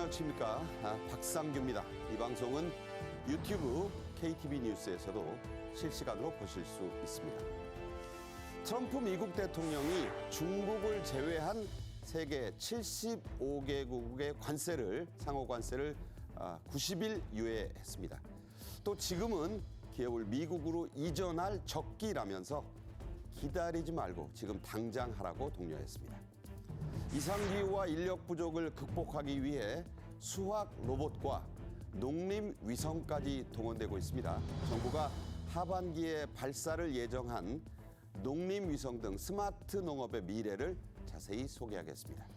안녕하십니까. 박상규입니다. 이 방송은 유튜브 KTV 뉴스에서도 실시간으로 보실 수 있습니다. 트럼프 미국 대통령이 중국을 제외한 세계 75개국의 상호 관세를 90일 유예했습니다. 또 지금은 기업을 미국으로 이전할 적기라면서 기다리지 말고 지금 당장 하라고 독려했습니다. 이상기후와 인력 부족을 극복하기 위해 수학 로봇과 농림위성까지 동원되고 있습니다. 정부가 하반기에 발사를 예정한 농림위성 등 스마트 농업의 미래를 자세히 소개하겠습니다.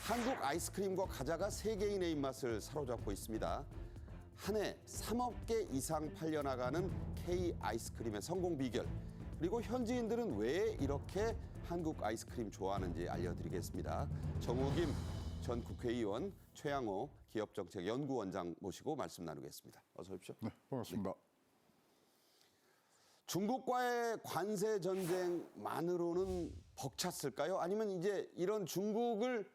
한국 아이스크림과 과자가 세계인의 입맛을 사로잡고 있습니다. 한 해 3억 개 이상 팔려나가는 K 아이스크림의 성공 비결, 그리고 현지인들은 왜 이렇게 한국 아이스크림 좋아하는지 알려드리겠습니다. 정우김 전 국회의원, 최양호 기업정책연구원장 모시고 말씀 나누겠습니다. 어서 오십시오. 네, 반갑습니다. 중국과의 관세 전쟁만으로는 벅찼을까요? 아니면 이제 이런 중국을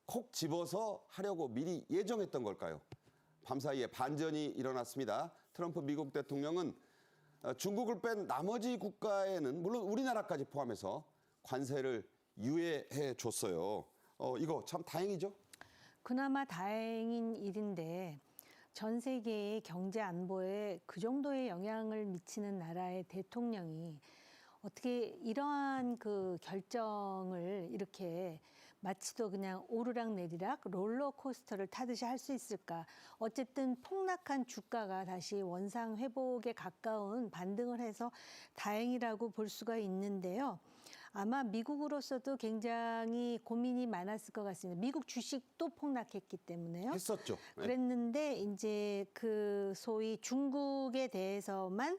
콕 집어서 하려고 미리 예정했던 걸까요? 밤사이에 반전이 일어났습니다. 트럼프 미국 대통령은 중국을 뺀 나머지 국가에는 물론 우리나라까지 포함해서 관세를 유예해 줬어요. 이거 참 다행이죠? 그나마 다행인 일인데 전 세계의 경제 안보에 그 정도의 영향을 미치는 나라의 대통령이 어떻게 이러한 그 결정을 이렇게 마치도 그냥 오르락내리락 롤러코스터를 타듯이 할 수 있을까? 어쨌든 폭락한 주가가 다시 원상 회복에 가까운 반등을 해서 다행이라고 볼 수가 있는데요. 아마 미국으로서도 굉장히 고민이 많았을 것 같습니다. 미국 주식도 폭락했기 때문에요. 했었죠. 네. 그랬는데 이제 그 소위 중국에 대해서만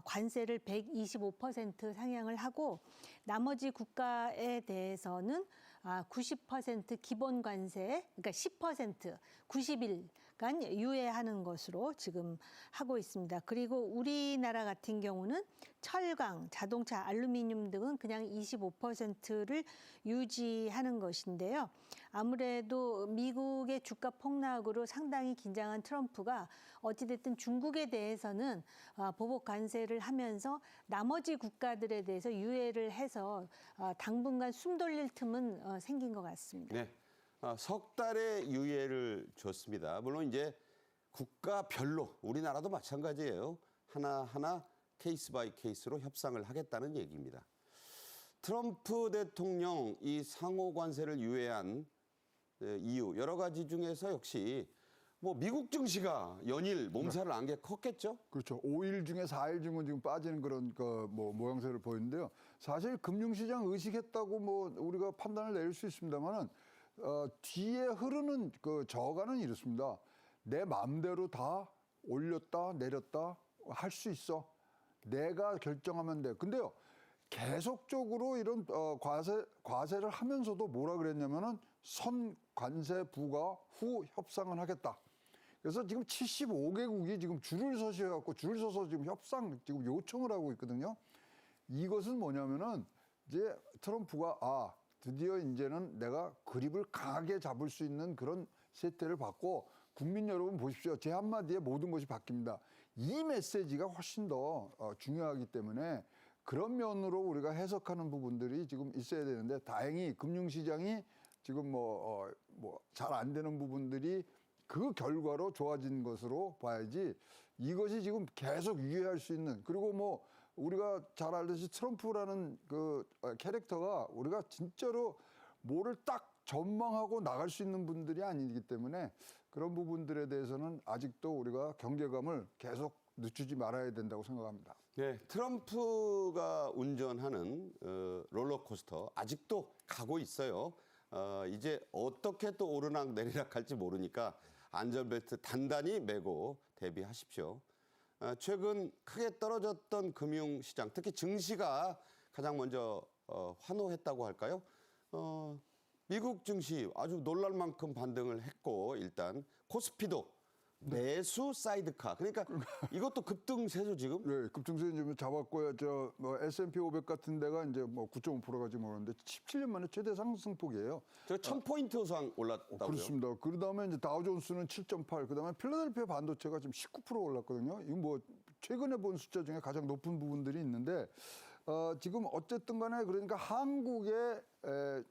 관세를 125% 상향을 하고 나머지 국가에 대해서는 90% 기본 관세, 그러니까 10% 90일간 유예하는 것으로 지금 하고 있습니다. 그리고 우리나라 같은 경우는 철강, 자동차, 알루미늄 등은 그냥 25%를 유지하는 것인데요. 아무래도 미국의 주가 폭락으로 상당히 긴장한 트럼프가 어찌됐든 중국에 대해서는 보복 관세를 하면서 나머지 국가들에 대해서 유예를 해서 당분간 숨 돌릴 틈은 생긴 것 같습니다. 네, 석 달의 유예를 줬습니다. 물론 이제 국가별로 우리나라도 마찬가지예요. 하나하나 케이스 바이 케이스로 협상을 하겠다는 얘기입니다. 트럼프 대통령 이 상호 관세를 유예한 이유 여러 가지 중에서 역시 뭐 미국 증시가 연일 몸살을 안 게 컸겠죠? 그렇죠. 5일 중에 4일 중은 지금 빠지는 그런 뭐 모양새를 보이는데요. 사실 금융시장 의식했다고 뭐 우리가 판단을 내릴 수 있습니다만은 뒤에 흐르는 그 저가는 이렇습니다. 내 마음대로 다 올렸다 내렸다 할 수 있어. 내가 결정하면 돼. 근데요. 계속적으로 이런 과세를 하면서도 뭐라 그랬냐면은 선관세 부과 후 협상을 하겠다. 그래서 지금 75개국이 지금 줄을 서셔갖고 줄을 서서 지금 협상 지금 요청을 하고 있거든요. 이것은 뭐냐면은 이제 트럼프가 드디어 이제는 내가 그립을 강하게 잡을 수 있는 그런 세태를 받고 국민 여러분 보십시오. 제 한마디에 모든 것이 바뀝니다. 이 메시지가 훨씬 더 중요하기 때문에 그런 면으로 우리가 해석하는 부분들이 지금 있어야 되는데 다행히 금융시장이 지금 잘 안 되는 부분들이 그 결과로 좋아진 것으로 봐야지 이것이 지금 계속 유예할 수 있는 그리고 뭐 우리가 잘 알듯이 트럼프라는 그 캐릭터가 우리가 진짜로 뭐를 딱 전망하고 나갈 수 있는 분들이 아니기 때문에 그런 부분들에 대해서는 아직도 우리가 경계감을 계속 늦추지 말아야 된다고 생각합니다. 네, 트럼프가 운전하는 롤러코스터 아직도 가고 있어요. 이제 어떻게 또 오르락 내리락 할지 모르니까 안전벨트 단단히 매고 대비하십시오. 최근 크게 떨어졌던 금융시장, 특히 증시가 가장 먼저 환호했다고 할까요? 미국 증시 아주 놀랄 만큼 반등을 했고 일단 코스피도 매수 사이드카. 그러니까 이것도 급등세죠 지금. 네, 급등세 좀 잡았고요. 저 뭐 S&P 500 같은 데가 이제 뭐 9.5%가 지금 오르는데 17년 만에 최대 상승폭이에요. 저 1000포인트 이상 올랐다고요. 그렇습니다. 그다음에 이제 다우존스는 7.8, 그다음에 필라델피아 반도체가 지금 19% 올랐거든요. 이건 뭐 최근에 본 숫자 중에 가장 높은 부분들이 있는데 지금 어쨌든 간에 그러니까 한국의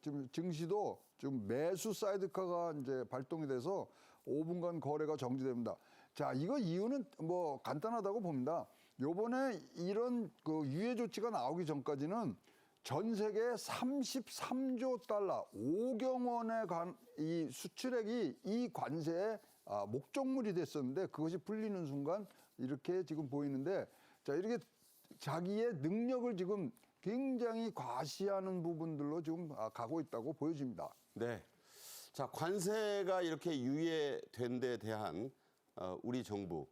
지금 증시도 좀 매수 사이드카가 이제 발동이 돼서 5분간 거래가 정지됩니다. 자, 이거 이유는 뭐 간단하다고 봅니다. 요번에 이런 그 유예 조치가 나오기 전까지는 전 세계 33조 달러, 5경 원에 간 이 수출액이 이 관세의 목적물이 됐었는데 그것이 풀리는 순간 이렇게 지금 보이는데 자, 이렇게 자기의 능력을 지금 굉장히 과시하는 부분들로 지금 가고 있다고 보여집니다. 네. 자, 관세가 이렇게 유예된 데 대한 우리 정부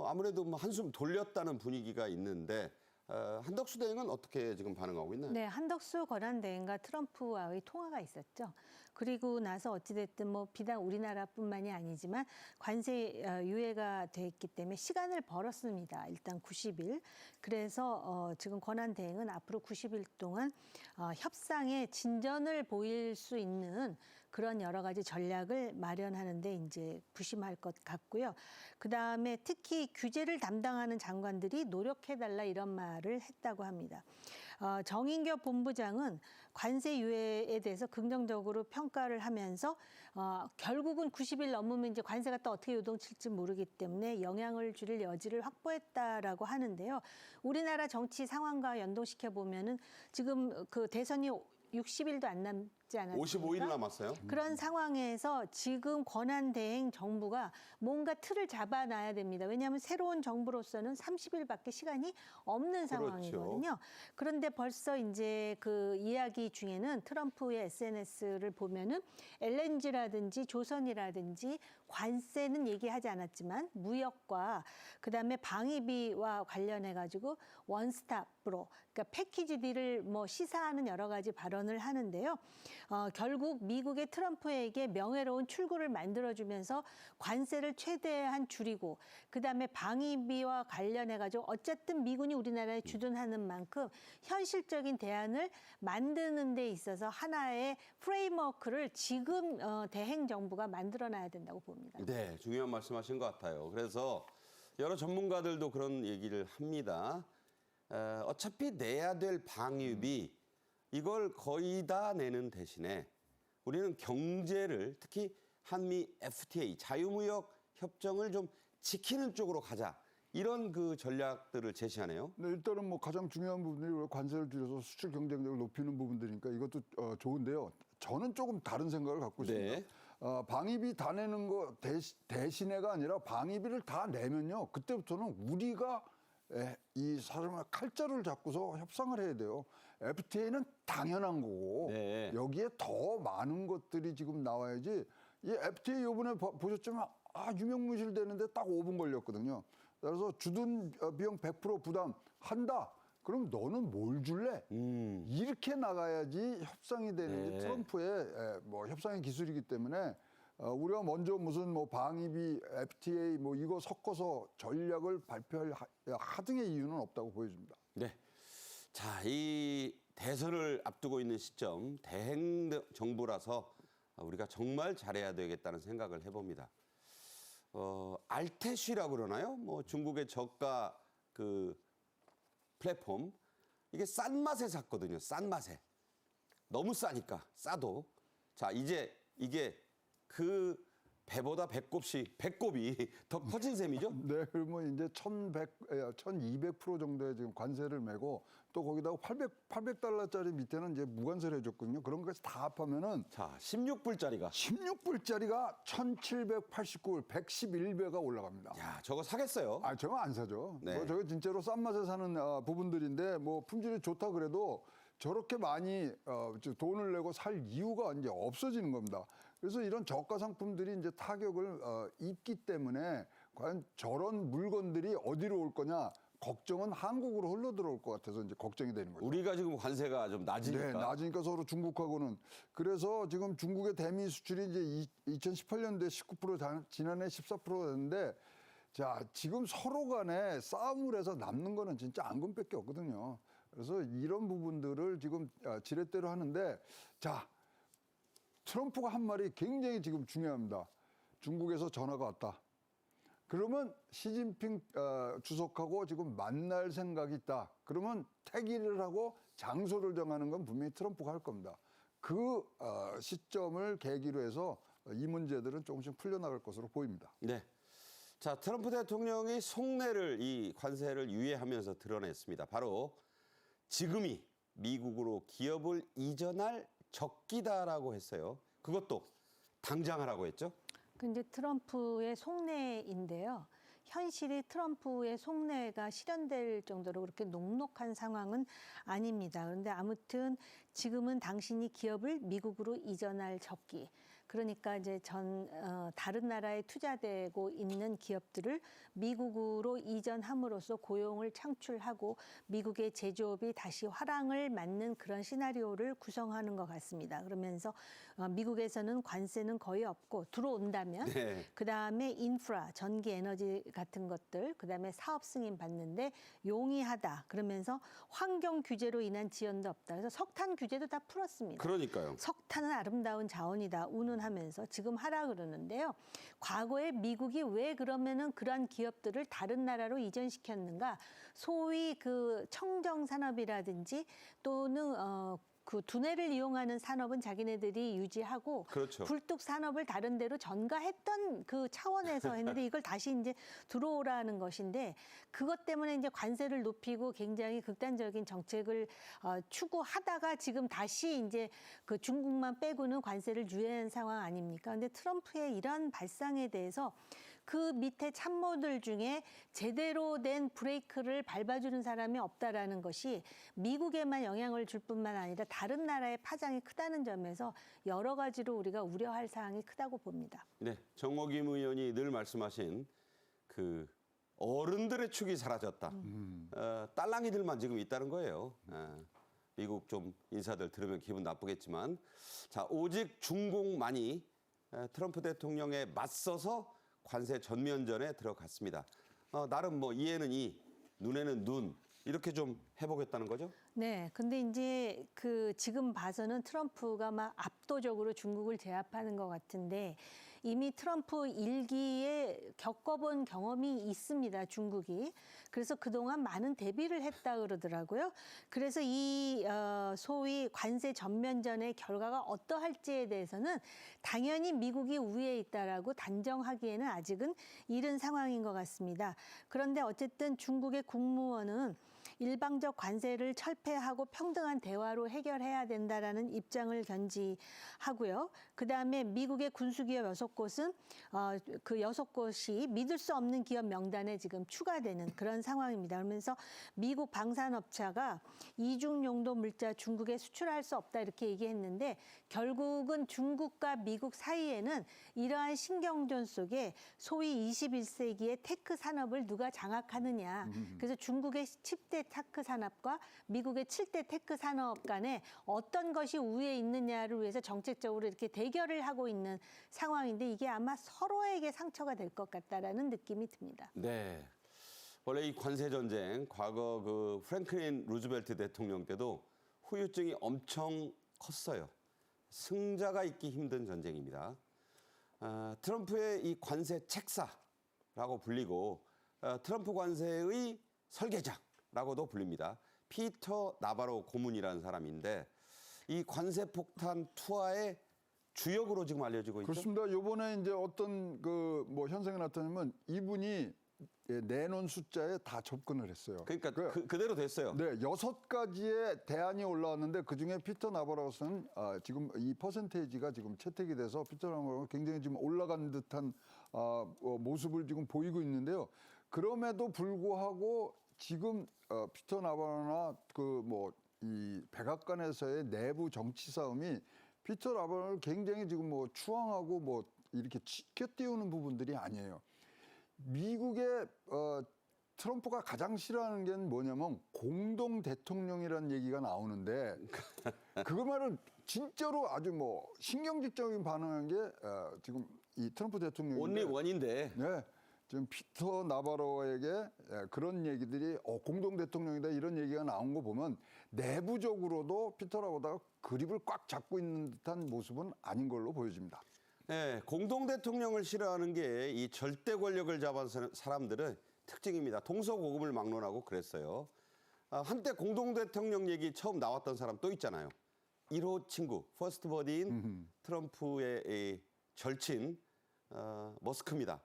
아무래도 뭐 한숨 돌렸다는 분위기가 있는데 한덕수 대행은 어떻게 지금 반응하고 있나요? 네, 한덕수 권한대행과 트럼프와의 통화가 있었죠. 그리고 나서 어찌됐든 뭐 비단 우리나라뿐만이 아니지만 관세 유예가 됐기 때문에 시간을 벌었습니다. 일단 90일. 그래서 지금 권한대행은 앞으로 90일 동안 협상에 진전을 보일 수 있는 그런 여러 가지 전략을 마련하는데 이제 부심할 것 같고요. 그다음에 특히 규제를 담당하는 장관들이 노력해달라 이런 말을 했다고 합니다. 정인교 본부장은 관세 유예에 대해서 긍정적으로 평가를 하면서 결국은 90일 넘으면 이제 관세가 또 어떻게 요동칠지 모르기 때문에 영향을 줄 여지를 확보했다라고 하는데요. 우리나라 정치 상황과 연동시켜 보면은 지금 그 대선이 60일도 안 남지 않았습니까? 55일 남았어요. 그런 상황에서 지금 권한대행 정부가 뭔가 틀을 잡아놔야 됩니다. 왜냐하면 새로운 정부로서는 30일밖에 시간이 없는 상황이거든요. 그런데 벌써 이제 그 이야기 중에는 트럼프의 SNS를 보면은 LNG라든지 조선이라든지 관세는 얘기하지 않았지만 무역과 그다음에 방위비와 관련해 가지고 원스톱으로 그러니까 패키지 딜을 뭐 시사하는 여러 가지 발언을 하는데요. 결국 미국의 트럼프에게 명예로운 출구를 만들어주면서 관세를 최대한 줄이고 그다음에 방위비와 관련해 가지고 어쨌든 미군이 우리나라에 주둔하는 만큼 현실적인 대안을 만드는 데 있어서 하나의 프레임워크를 지금 대행 정부가 만들어놔야 된다고 봅니다. 네, 중요한 말씀하신 것 같아요. 그래서 여러 전문가들도 그런 얘기를 합니다. 어차피 내야 될 방위비 이걸 거의 다 내는 대신에 우리는 경제를 특히 한미 FTA 자유무역 협정을 좀 지키는 쪽으로 가자. 이런 그 전략들을 제시하네요. 네, 일단은 뭐 가장 중요한 부분이 관세를 줄여서 수출 경쟁력을 높이는 부분들이니까 이것도 좋은데요. 저는 조금 다른 생각을 갖고 있습니다. 네. 방위비 다 내는 거 대신에가 아니라 방위비를 다 내면요. 그때부터는 우리가 이 사람을 칼자루를 잡고서 협상을 해야 돼요. FTA는 당연한 거고 네. 여기에 더 많은 것들이 지금 나와야지. 이 FTA 요번에 보셨지만 유명무실 되는데 딱 5분 걸렸거든요. 그래서 주둔 비용 100% 부담한다. 그럼 너는 뭘 줄래? 이렇게 나가야지 협상이 되는 게 트럼프의 뭐 협상의 기술이기 때문에 우리가 먼저 무슨 뭐 방위비, FTA 뭐 이거 섞어서 전략을 발표할 하등의 이유는 없다고 보여집니다. 네. 자, 이 대선을 앞두고 있는 시점 대행 정부라서 우리가 정말 잘해야 되겠다는 생각을 해봅니다. 알테쉬라고 그러나요? 뭐 중국의 저가 그 플랫폼 이게 싼 맛에 샀거든요. 싼 맛에 너무 싸니까 싸도 자 이제 이게 그 배보다 배꼽이 더 커진 셈이죠. 네, 그러면 이제 1200% 정도의 지금 관세를 매고 또 거기다가 800달러짜리 밑에는 이제 무관세를 해줬거든요. 그런 것까지 다 합하면은 자, 16불짜리가 11189불 111배가 올라갑니다. 야, 저거 사겠어요. 저거 안 사죠. 네. 뭐 저거 진짜로 싼 맛에 사는 부분들인데 뭐 품질이 좋다 그래도 저렇게 많이 돈을 내고 살 이유가 이제 없어지는 겁니다. 그래서 이런 저가 상품들이 이제 타격을 입기 때문에 과연 저런 물건들이 어디로 올 거냐? 걱정은 한국으로 흘러 들어올 것 같아서 이제 걱정이 되는 거죠. 우리가 지금 관세가 좀 낮으니까. 네, 낮으니까 서로 중국하고는. 그래서 지금 중국의 대미 수출이 이제 2018년도에 19%, 지난해 14%가 됐는데, 자, 지금 서로 간에 싸움을 해서 남는 거는 진짜 앙금밖에 없거든요. 그래서 이런 부분들을 지금 지렛대로 하는데, 자, 트럼프가 한 말이 굉장히 지금 중요합니다. 중국에서 전화가 왔다. 그러면 시진핑 주석하고 지금 만날 생각이 있다. 그러면 택일을 하고 장소를 정하는 건 분명히 트럼프가 할 겁니다. 그 시점을 계기로 해서 이 문제들은 조금씩 풀려나갈 것으로 보입니다. 네. 자, 트럼프 대통령이 속내를 이 관세를 유예하면서 드러냈습니다. 바로 지금이 미국으로 기업을 이전할 적기다라고 했어요. 그것도 당장 하라고 했죠. 근데 트럼프의 속내인데요. 현실이 트럼프의 속내가 실현될 정도로 그렇게 녹록한 상황은 아닙니다. 그런데 아무튼 지금은 당신이 기업을 미국으로 이전할 적기. 그러니까 이제 다른 나라에 투자되고 있는 기업들을 미국으로 이전함으로써 고용을 창출하고 미국의 제조업이 다시 화랑을 맞는 그런 시나리오를 구성하는 것 같습니다. 그러면서 미국에서는 관세는 거의 없고 들어온다면 네. 그다음에 인프라, 전기 에너지 같은 것들, 그다음에 사업 승인 받는데 용이하다. 그러면서 환경 규제로 인한 지연도 없다. 그래서 석탄 규제도 다 풀었습니다. 그러니까요. 석탄은 아름다운 자원이다 운운하면서 지금 하라 그러는데요. 과거에 미국이 왜 그러면은 그러한 기업들을 다른 나라로 이전시켰는가? 소위 그 청정 산업이라든지 또는 그 두뇌를 이용하는 산업은 자기네들이 유지하고 그렇죠. 굴뚝 산업을 다른 데로 전가했던 그 차원에서 했는데 이걸 다시 이제 들어오라는 것인데 그것 때문에 이제 관세를 높이고 굉장히 극단적인 정책을 추구하다가 지금 다시 이제 그 중국만 빼고는 관세를 유예한 상황 아닙니까? 근데 트럼프의 이러한 발상에 대해서 그 밑에 참모들 중에 제대로 된 브레이크를 밟아주는 사람이 없다라는 것이 미국에만 영향을 줄 뿐만 아니라 다른 나라의 파장이 크다는 점에서 여러 가지로 우리가 우려할 사항이 크다고 봅니다. 네, 정호김 의원이 늘 말씀하신 그 어른들의 축이 사라졌다. 딸랑이들만 지금 있다는 거예요. 미국 좀 인사들 들으면 기분 나쁘겠지만, 자, 오직 중공만이 트럼프 대통령에 맞서서 관세 전면전에 들어갔습니다. 나름 뭐 이에는 이, 눈에는 눈 이렇게 좀 해보겠다는 거죠? 네, 근데 이제 그 지금 봐서는 트럼프가 막 압도적으로 중국을 제압하는 것 같은데 이미 트럼프 일기에 겪어본 경험이 있습니다, 중국이. 그래서 그동안 많은 대비를 했다 그러더라고요. 그래서 이 소위 관세 전면전의 결과가 어떠할지에 대해서는 당연히 미국이 우위에 있다라고 단정하기에는 아직은 이른 상황인 것 같습니다. 그런데 어쨌든 중국의 국무원은 일방적 관세를 철폐하고 평등한 대화로 해결해야 된다라는 입장을 견지하고요. 그다음에 미국의 군수기업 6곳은 그 6곳이 믿을 수 없는 기업 명단에 지금 추가되는 그런 상황입니다. 그러면서 미국 방산업체가 이중 용도 물자 중국에 수출할 수 없다 이렇게 얘기했는데 결국은 중국과 미국 사이에는 이러한 신경전 속에 소위 21세기의 테크 산업을 누가 장악하느냐. 그래서 중국의 10대 테크 산업과 미국의 7대 테크 산업 간에 어떤 것이 우위에 있느냐를 위해서 정책적으로 이렇게 대결을 하고 있는 상황인데 이게 아마 서로에게 상처가 될 것 같다라는 느낌이 듭니다. 네. 원래 이 관세 전쟁 과거 그 프랭클린 루즈벨트 대통령 때도 후유증이 엄청 컸어요. 승자가 있기 힘든 전쟁입니다. 트럼프의 이 관세 책사라고 불리고 트럼프 관세의 설계자라고도 불립니다. 피터 나바로 고문이라는 사람인데 이 관세 폭탄 투하의 주역으로 지금 알려지고 있죠. 그렇습니다. 요번에 이제 어떤 그 뭐 현상이 나타나면 이분이 내놓은 숫자에 다 접근을 했어요. 그러니까 그대로 됐어요. 네, 6가지의 대안이 올라왔는데 그중에 피터 나바로스는 지금 이 퍼센테이지가 지금 채택이 돼서 피터 나바로스가 굉장히 지금 올라간 듯한 모습을 지금 보이고 있는데요. 그럼에도 불구하고 지금 피터 나바로나 그 뭐 이 백악관에서의 내부 정치 싸움이 피터 나바로를 굉장히 지금 뭐 추앙하고 뭐 이렇게 치켜 띄우는 부분들이 아니에요. 미국의 트럼프가 가장 싫어하는 게 뭐냐면 공동 대통령이라는 얘기가 나오는데 그것만은 진짜로 아주 뭐 신경질적인 반응한 게 지금 이 트럼프 대통령이 온리 원인데. 네. 지금 피터 나바로에게 그런 얘기들이 공동 대통령이다 이런 얘기가 나온 거 보면 내부적으로도 피터 나바로가 그립을 꽉 잡고 있는 듯한 모습은 아닌 걸로 보여집니다. 네, 공동 대통령을 싫어하는 게 이 절대 권력을 잡은 사람들의 특징입니다. 동서고금을 막론하고 그랬어요. 한때 공동 대통령 얘기 처음 나왔던 사람 또 있잖아요. 1호 친구, 퍼스트 버디인 트럼프의 이 절친 머스크입니다.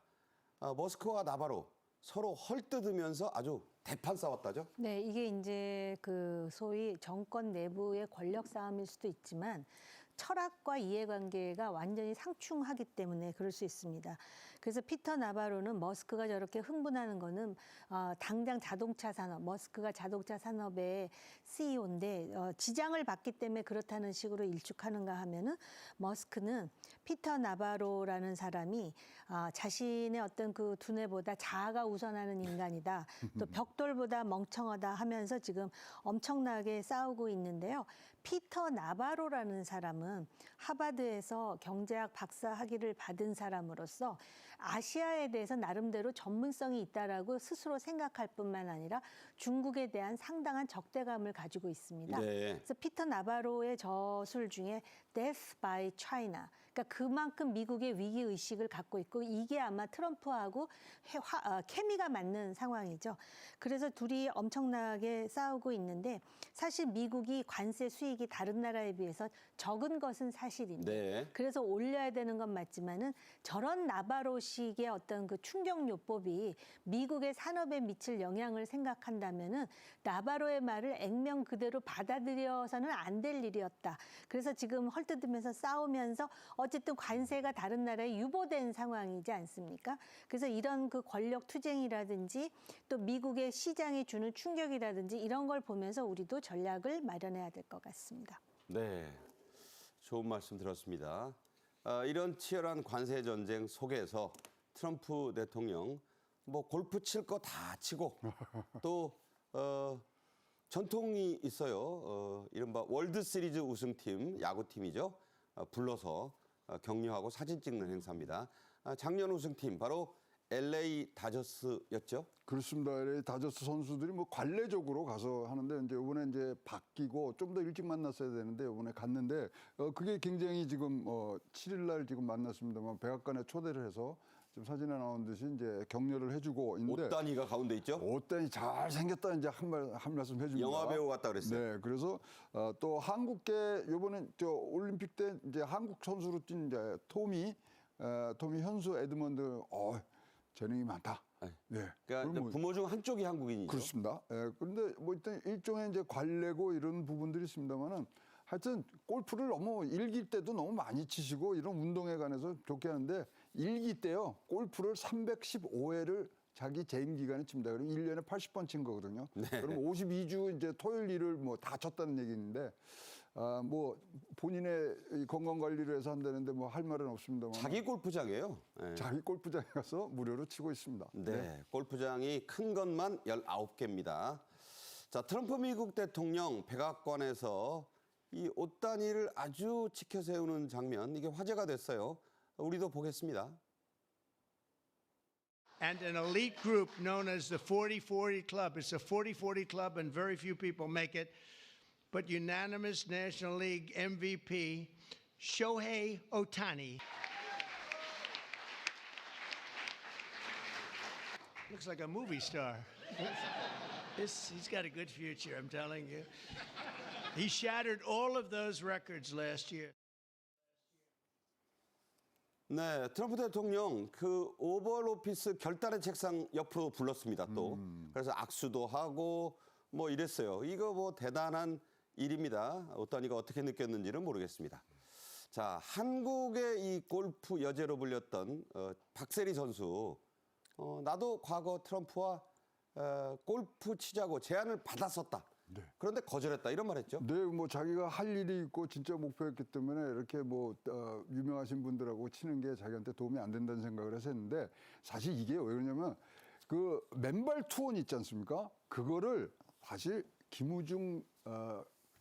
머스크와 나바로 서로 헐뜯으면서 아주 대판 싸웠다죠. 네, 이게 이제 그 소위 정권 내부의 권력 싸움일 수도 있지만 철학과 이해관계가 완전히 상충하기 때문에 그럴 수 있습니다. 그래서 피터 나바로는 머스크가 저렇게 흥분하는 거는 당장 자동차 산업, 머스크가 자동차 산업의 CEO인데 지장을 받기 때문에 그렇다는 식으로 일축하는가 하면은 머스크는 피터 나바로라는 사람이 자신의 어떤 그 두뇌보다 자아가 우선하는 인간이다. 또 벽돌보다 멍청하다 하면서 지금 엄청나게 싸우고 있는데요. 피터 나바로라는 사람은 하버드에서 경제학 박사 학위를 받은 사람으로서 아시아에 대해서 나름대로 전문성이 있다라고 스스로 생각할 뿐만 아니라 중국에 대한 상당한 적대감을 가지고 있습니다. 네. 그래서 피터 나바로의 저술 중에 Death by China, 그러니까 그만큼 미국의 위기 의식을 갖고 있고 이게 아마 트럼프하고 케미가 맞는 상황이죠. 그래서 둘이 엄청나게 싸우고 있는데 사실 미국이 관세 수익이 다른 나라에 비해서 적은 것은 사실인데 네. 그래서 올려야 되는 건 맞지만은 저런 나바로식의 어떤 그 충격요법이 미국의 산업에 미칠 영향을 생각한다면은 나바로의 말을 액면 그대로 받아들여서는 안 될 일이었다. 그래서 지금 헐뜯으면서 싸우면서 어쨌든 관세가 다른 나라에 유보된 상황이지 않습니까? 그래서 이런 그 권력 투쟁이라든지 또 미국의 시장에 주는 충격이라든지 이런 걸 보면서 우리도 전략을 마련해야 될 것 같습니다. 네, 좋은 말씀 들었습니다. 이런 치열한 관세 전쟁 속에서 트럼프 대통령 뭐 골프 칠 거 다 치고 또 전통이 있어요. 이른바 월드 시리즈 우승팀 야구팀이죠. 불러서 격려하고 사진 찍는 행사입니다. 작년 우승팀 바로 LA 다저스였죠. 그렇습니다. LA 다저스 선수들이 뭐 관례적으로 가서 하는데 이제 이번에 이제 바뀌고 좀 더 일찍 만났어야 되는데 이번에 갔는데 그게 굉장히 지금 7일 날 지금 만났습니다만 백악관에 초대를 해서 지금 사진에 나온 듯이 이제 격려를 해주고 있는데 옷단이가 가운데 있죠. 옷단이 잘 생겼다 이제 한 말씀 해줍니다. 영화 배우 같다 그랬어요. 네, 그래서 또 한국계 요번에 저 올림픽 때 이제 한국 선수로 뛴 이제 토미 현수 에드먼드 재능이 많다. 네. 그러니까 그럼 뭐 부모 중 한쪽이 한국인이죠. 그렇습니다. 그런데 뭐 일단 일종의 이제 관례고 이런 부분들이 있습니다만은 하여튼 골프를 너무 일기 때도 너무 많이 치시고 이런 운동에 관해서 좋게 하는데 일기 때요 골프를 315회를 자기 재임 기간에 칩니다. 그럼 1년에 80번 친 거거든요. 네. 그럼 52주 이제 토요일 일을 뭐 다 쳤다는 얘기인데 뭐 본인의 이 건강 관리를 해서 한다는데 뭐 할 말은 없습니다만 자기 골프장이에요. 네. 자기 골프장에 가서 무료로 치고 있습니다. 네, 골프장이 큰 것만 19개입니다. 자, 트럼프 미국 대통령 백악관에서 이 옷단위를 아주 지켜 세우는 장면, 이게 화제가 됐어요. 우리도 보겠습니다. And an elite group known as the 40-40 Club. It's a 40-40 club, and very few people make it. But unanimous National League MVP, Shohei Ohtani. Looks like a movie star. He's got a good future, I'm telling you. He shattered all of those records last year. 네, 트럼프 대통령 그 오벌 오피스 결단의 책상 옆으로 불렀습니다. 또 그래서 악수도 하고 뭐 이랬어요. 이거 뭐 대단한 일입니다. 옷단위가 어떻게 느꼈는지는 모르겠습니다. 자, 한국의 이 골프 여제로 불렸던 박세리 선수, 나도 과거 트럼프와 골프 치자고 제안을 받았었다. 네. 그런데 거절했다 이런 말했죠. 네, 뭐 자기가 할 일이 있고 진짜 목표였기 때문에 이렇게 뭐 유명하신 분들하고 치는 게 자기한테 도움이 안 된다는 생각을 해서 했는데 사실 이게 왜 그러냐면 그 맨발 투혼 있지 않습니까? 그거를 사실 김우중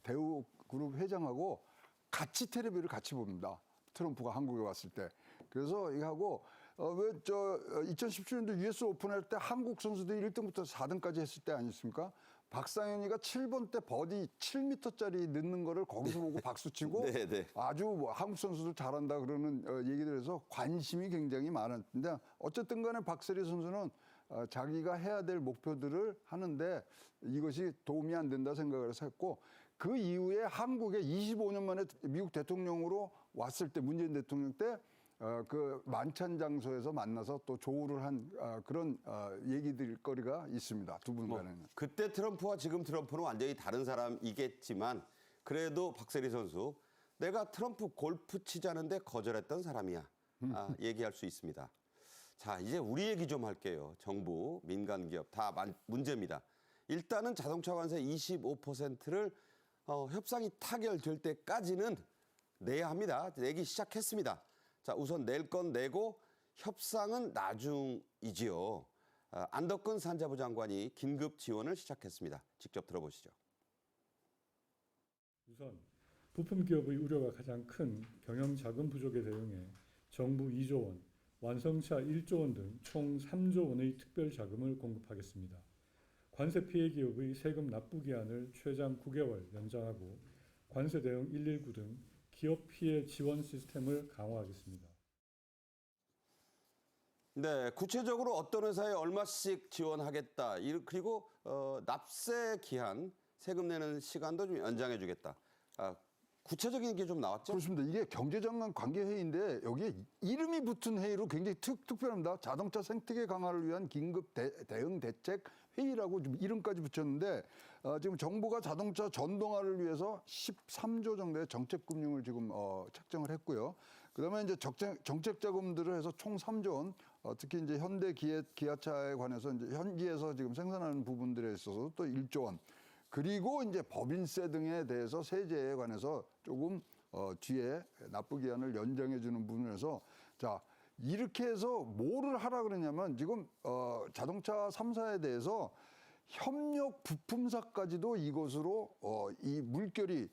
대우 그룹 회장하고 같이 텔레비를 같이 봅니다. 트럼프가 한국에 왔을 때. 그래서 이하고 왜 2017년도 US 오픈 할 때 한국 선수들이 1등부터 4등까지 했을 때 아니었습니까? 박상현이가 7번 때 버디 7m짜리 넣는 거를 거기서 보고 박수 치고 네, 네. 아주 뭐 한국 선수들 잘한다 그러는 얘기들에서 관심이 굉장히 많았는데 어쨌든 간에 박세리 선수는 자기가 해야 될 목표들을 하는데 이것이 도움이 안 된다 생각을 해서 했고 그 이후에 한국에 25년 만에 미국 대통령으로 왔을 때 문재인 대통령 때 그 만찬 장소에서 만나서 또 조우를 한 그런 얘기들거리가 있습니다. 두 분 간에는. 그때 트럼프와 지금 트럼프는 완전히 다른 사람이겠지만 그래도 박세리 선수 내가 트럼프 골프 치자는데 거절했던 사람이야. 얘기할 수 있습니다. 자, 이제 우리 얘기 좀 할게요. 정부, 민간 기업 다 문제입니다. 일단은 자동차 관세 25%를 협상이 타결될 때까지는 내야 합니다. 내기 시작했습니다. 자, 우선 낼 건 내고 협상은 나중이지요. 안덕근 산자부 장관이 긴급 지원을 시작했습니다. 직접 들어보시죠. 우선 부품 기업의 우려가 가장 큰 경영 자금 부족에 대응해 정부 2조 원, 완성차 1조 원 등 총 3조 원의 특별 자금을 공급하겠습니다. 관세 피해 기업의 세금 납부 기한을 최장 9개월 연장하고 관세 대응 119 등 기업 피해 지원 시스템을 강화하겠습니다. 네, 구체적으로 어떤 회사에 얼마씩 지원하겠다. 그리고 납세 기한, 세금 내는 시간도 좀 연장해 주겠다. 구체적인 게 좀 나왔죠? 그렇습니다. 이게 경제장관 관계회의인데 여기에 이름이 붙은 회의로 굉장히 특별합니다. 자동차 생태계 강화를 위한 긴급 대응 대책 회의라고 좀 이름까지 붙였는데 지금 정부가 자동차 전동화를 위해서 13조 정도의 정책 금융을 지금 책정을 했고요. 그다음에 이제 정책 자금들을 해서 총 3조 원, 특히 이제 현대 기아차에 관해서 이제 현지에서 지금 생산하는 부분들에 있어서 또 1조 원. 그리고 이제 법인세 등에 대해서 세제에 관해서 조금 뒤에 납부 기한을 연장해 주는 부분에서 자 이렇게 해서 뭐를 하라 그러냐면 지금 자동차 3사에 대해서 협력 부품사까지도 이것으로 이 물결이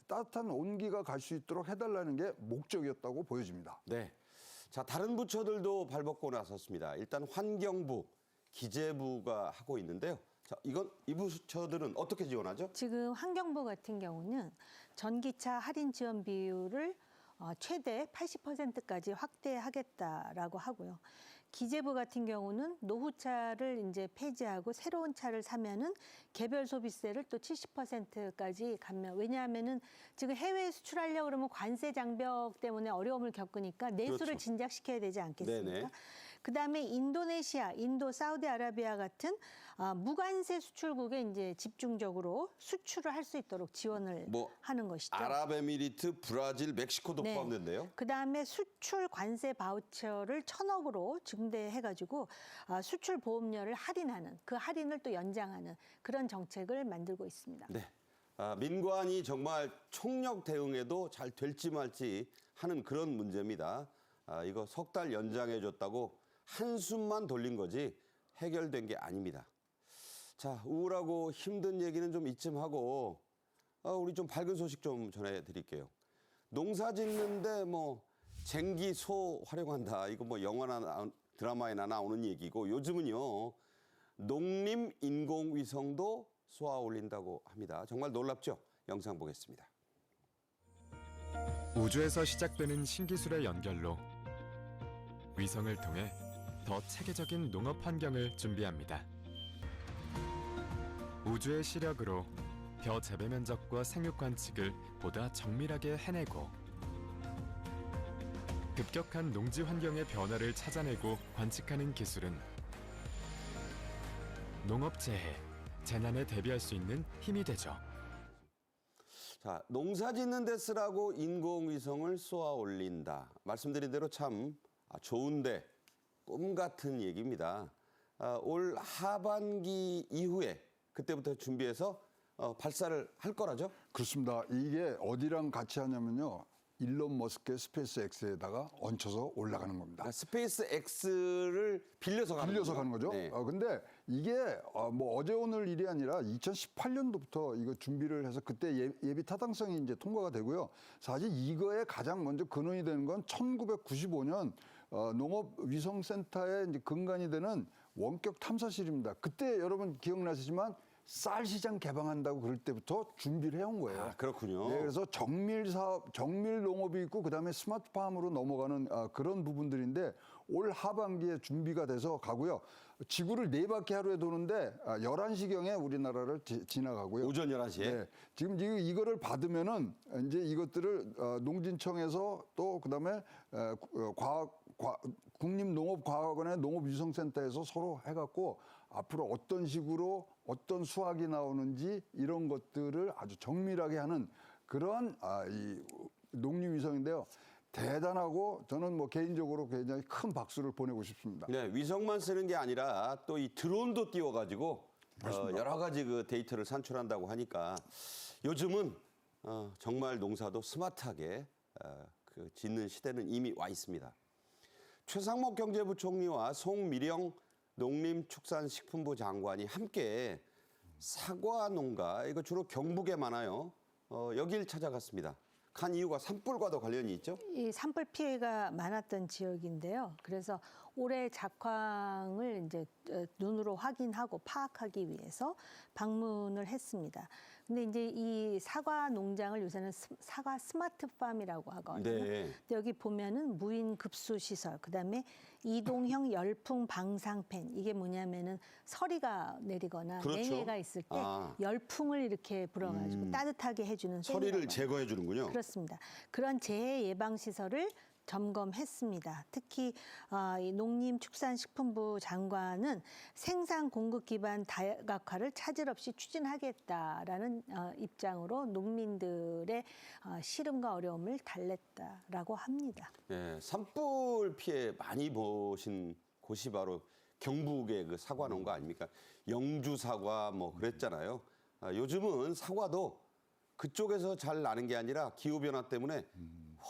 따뜻한 온기가 갈 수 있도록 해달라는 게 목적이었다고 보여집니다. 네. 자, 다른 부처들도 발벗고 나섰습니다. 일단 환경부, 기재부가 하고 있는데요. 자, 이 부처들은 어떻게 지원하죠? 지금 환경부 같은 경우는 전기차 할인 지원 비율을 최대 80%까지 확대하겠다라고 하고요. 기재부 같은 경우는 노후차를 이제 폐지하고 새로운 차를 사면은 개별 소비세를 또 70%까지 감면. 왜냐하면은 지금 해외에 수출하려고 그러면 관세 장벽 때문에 어려움을 겪으니까 내수를 그렇죠. 진작시켜야 되지 않겠습니까? 네네. 그다음에 인도네시아, 인도, 사우디아라비아 같은 무관세 수출국에 이제 집중적으로 수출을 할 수 있도록 지원을 하는 것이죠. 아랍에미리트, 브라질, 멕시코도 네. 포함된대요. 그다음에 수출 관세 바우처를 1,000억으로 증대해가지고 수출 보험료를 할인하는 그 할인을 또 연장하는 그런 정책을 만들고 있습니다. 네. 민관이 정말 총력 대응에도 잘 될지 말지 하는 그런 문제입니다. 이거 석 달 연장해줬다고 한숨만 돌린 거지 해결된 게 아닙니다. 자, 우울하고 힘든 얘기는 좀 이쯤 하고 우리 좀 밝은 소식 좀 전해드릴게요. 농사 짓는데 쟁기 소 활용한다. 이거 영화나 드라마에나 나오는 얘기고 요즘은요 농림 인공위성도 쏘아 올린다고 합니다. 정말 놀랍죠? 영상 보겠습니다. 우주에서 시작되는 신기술의 연결로 위성을 통해 더 체계적인 농업 환경을 준비합니다. 우주의 시력으로 벼 재배 면적과 생육 관측을 보다 정밀하게 해내고 급격한 농지 환경의 변화를 찾아내고 관측하는 기술은 농업재해, 재난에 대비할 수 있는 힘이 되죠. 자, 농사 짓는 데 쓰라고 인공위성을 쏘아 올린다. 말씀드린 대로 참 좋은데 꿈 같은 얘기입니다. 올 하반기 이후에 그때부터 준비해서 발사를 할 거라죠? 그렇습니다. 이게 어디랑 같이 하냐면요. 일론 머스크의 스페이스 X에다가 얹혀서 올라가는 겁니다. 그러니까 스페이스 X를 빌려서 가는 거죠. 네. 근데 이게 뭐 어제 오늘 일이 아니라 2018년도부터 이거 준비를 해서 그때 예비 타당성이 이제 통과가 되고요. 사실 이거에 가장 먼저 근원이 되는 건 1995년 농업위성센터의 이제 근간이 되는 원격 탐사실입니다. 그때 여러분 기억나시지만 쌀 시장 개방한다고 그럴 때부터 준비를 해온 거예요. 아, 그렇군요. 네, 그래서 정밀 사업, 정밀 농업이 있고 그다음에 스마트팜으로 넘어가는 그런 부분들인데 올 하반기에 준비가 돼서 가고요. 지구를 4바퀴 하루에 도는데 11시경에 우리나라를 지나가고요. 오전 11시에? 네. 지금 이거를 받으면은 이제 이것들을 농진청에서 또 그다음에 국립농업과학원의 농업위성센터에서 서로 해갖고 앞으로 어떤 식으로 어떤 수확이 나오는지 이런 것들을 아주 정밀하게 하는 그러한 이 농림위성인데요. 대단하고 저는 뭐 개인적으로 굉장히 큰 박수를 보내고 싶습니다. 네, 위성만 쓰는 게 아니라 또 이 드론도 띄워가지고 여러 가지 그 데이터를 산출한다고 하니까 요즘은 정말 농사도 스마트하게 그 짓는 시대는 이미 와 있습니다. 최상목 경제부총리와 송미령 농림축산식품부 장관이 함께 사과 농가, 이거 주로 경북에 많아요. 여길 찾아갔습니다. 간 이유가 산불과도 관련이 있죠? 이 산불 피해가 많았던 지역인데요. 그래서 올해 작황을 이제 눈으로 확인하고 파악하기 위해서 방문을 했습니다. 근데 이제 이 사과 농장을 요새는 사과 스마트팜이라고 하거든요. 네. 근데 여기 보면은 무인 급수 시설, 그다음에 이동형 열풍 방상팬. 이게 뭐냐면은 서리가 내리거나 그렇죠. 냉해가 있을 때 아. 열풍을 이렇게 불어가지고 따뜻하게 해주는 서리를 팬이라고 제거해 주는군요. 그렇습니다. 그런 재해 예방 시설을 점검했습니다. 특히 이 농림축산식품부 장관은 생산 공급 기반 다각화를 차질 없이 추진하겠다라는 입장으로 농민들의 시름과 어려움을 달랬다라고 합니다. 네, 산불 피해 많이 보신 곳이 바로 경북의 그 사과 농가 아닙니까? 영주 사과 뭐 그랬잖아요. 요즘은 사과도 그쪽에서 잘 나는 게 아니라 기후변화 때문에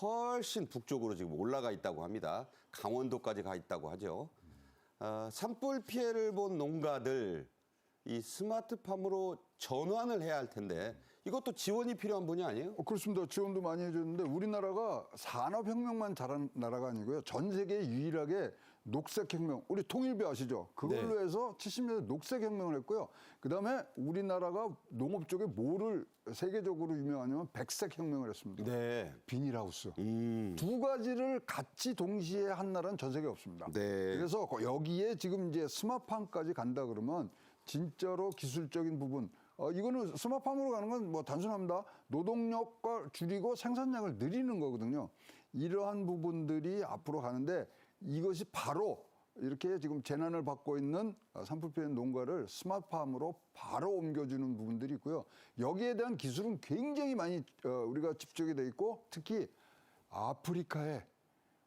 훨씬 북쪽으로 지금 올라가 있다고 합니다. 강원도까지 가 있다고 하죠. 산불 피해를 본 농가들 이 스마트팜으로 전환을 해야 할 텐데 이것도 지원이 필요한 분야 아니에요? 그렇습니다. 지원도 많이 해줬는데 우리나라가 산업혁명만 잘한 나라가 아니고요. 전 세계에 유일하게 녹색혁명, 우리 통일부 아시죠? 그걸로 네. 해서 70년대 녹색혁명을 했고요. 그다음에 우리나라가 농업 쪽에 뭐를 세계적으로 유명하냐면 백색혁명을 했습니다. 네. 비닐하우스. 두 가지를 같이 동시에 한 나라는 전 세계에 없습니다. 네. 그래서 여기에 지금 이제 스마트팜까지 간다 그러면 진짜로 기술적인 부분, 이거는 스마트팜으로 가는 건 뭐 단순합니다. 노동력과 줄이고 생산량을 늘리는 거거든요. 이러한 부분들이 앞으로 가는데 이것이 바로 이렇게 지금 재난을 받고 있는 산불 피해 농가를 스마트팜으로 바로 옮겨주는 부분들이 있고요. 여기에 대한 기술은 굉장히 많이 우리가 집중이 돼 있고 특히 아프리카에